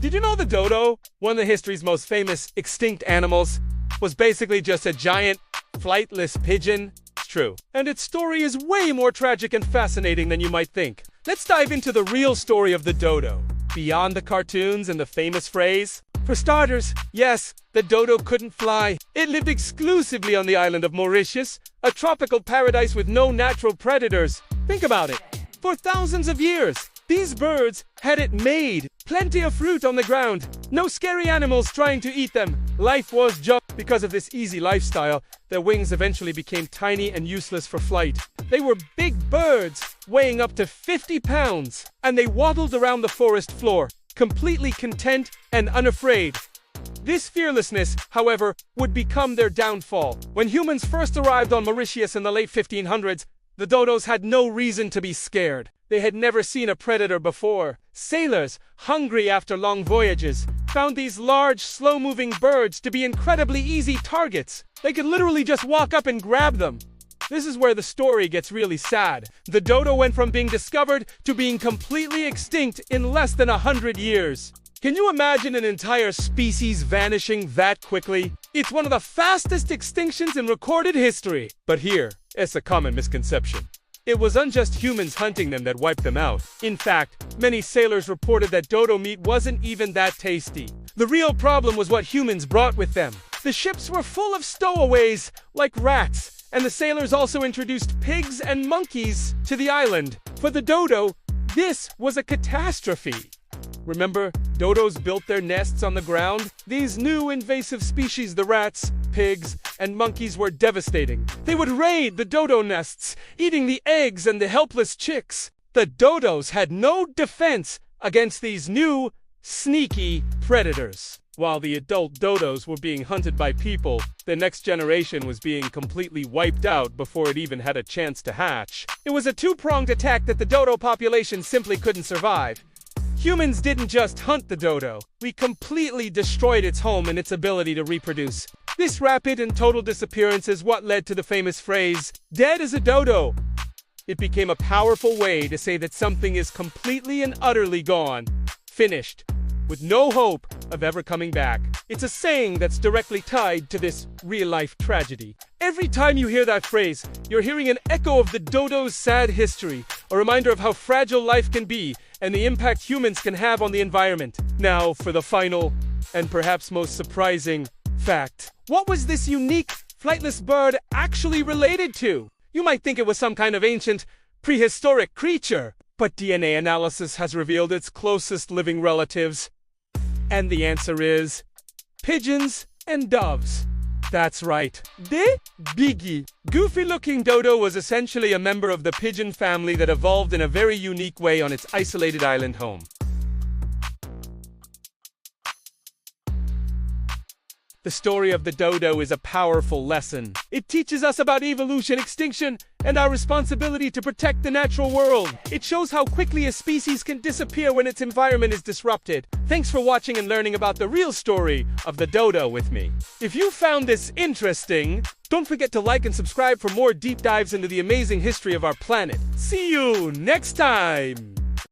Did you know the dodo, one of history's most famous extinct animals, was basically just a giant, flightless pigeon? It's true. And its story is way more tragic and fascinating than you might think. Let's dive into the real story of the dodo. Beyond the cartoons and the famous phrase. For starters, yes, the dodo couldn't fly. It lived exclusively on the island of Mauritius, a tropical paradise with no natural predators. Think about it. For thousands of years, these birds had it made. Plenty of fruit on the ground. No scary animals trying to eat them. Life was just because of this easy lifestyle. Their wings eventually became tiny and useless for flight. They were big birds, weighing up to 50 pounds, and they waddled around the forest floor, completely content and unafraid. This fearlessness, however, would become their downfall. When humans first arrived on Mauritius in the late 1500s, the dodos had no reason to be scared. They had never seen a predator before. Sailors, hungry after long voyages, found these large, slow-moving birds to be incredibly easy targets. They could literally just walk up and grab them. This is where the story gets really sad. The dodo went from being discovered to being completely extinct in less than 100 years. Can you imagine an entire species vanishing that quickly? It's one of the fastest extinctions in recorded history. But here is a common misconception. It wasn't just humans hunting them that wiped them out. In fact, many sailors reported that dodo meat wasn't even that tasty. The real problem was what humans brought with them. The ships were full of stowaways, like rats, and the sailors also introduced pigs and monkeys to the island. For the dodo, this was a catastrophe. Remember, dodos built their nests on the ground? These new invasive species, the rats, pigs, and monkeys, were devastating. They would raid the dodo nests, eating the eggs and the helpless chicks. The dodos had no defense against these new, sneaky predators. While the adult dodos were being hunted by people, the next generation was being completely wiped out before it even had a chance to hatch. It was a two-pronged attack that the dodo population simply couldn't survive. Humans didn't just hunt the dodo. We completely destroyed its home and its ability to reproduce. This rapid and total disappearance is what led to the famous phrase, "dead as a dodo." It became a powerful way to say that something is completely and utterly gone, finished, with no hope of ever coming back. It's a saying that's directly tied to this real-life tragedy. Every time you hear that phrase, you're hearing an echo of the dodo's sad history, a reminder of how fragile life can be and the impact humans can have on the environment. Now, for the final, and perhaps most surprising, fact. What was this unique, flightless bird actually related to? You might think it was some kind of ancient, prehistoric creature, but DNA analysis has revealed its closest living relatives. And the answer is pigeons and doves. That's right. The biggie. Goofy-looking dodo was essentially a member of the pigeon family that evolved in a very unique way on its isolated island home. The story of the dodo is a powerful lesson. It teaches us about evolution, extinction, and our responsibility to protect the natural world. It shows how quickly a species can disappear when its environment is disrupted. Thanks for watching and learning about the real story of the dodo with me. If you found this interesting, don't forget to like and subscribe for more deep dives into the amazing history of our planet. See you next time!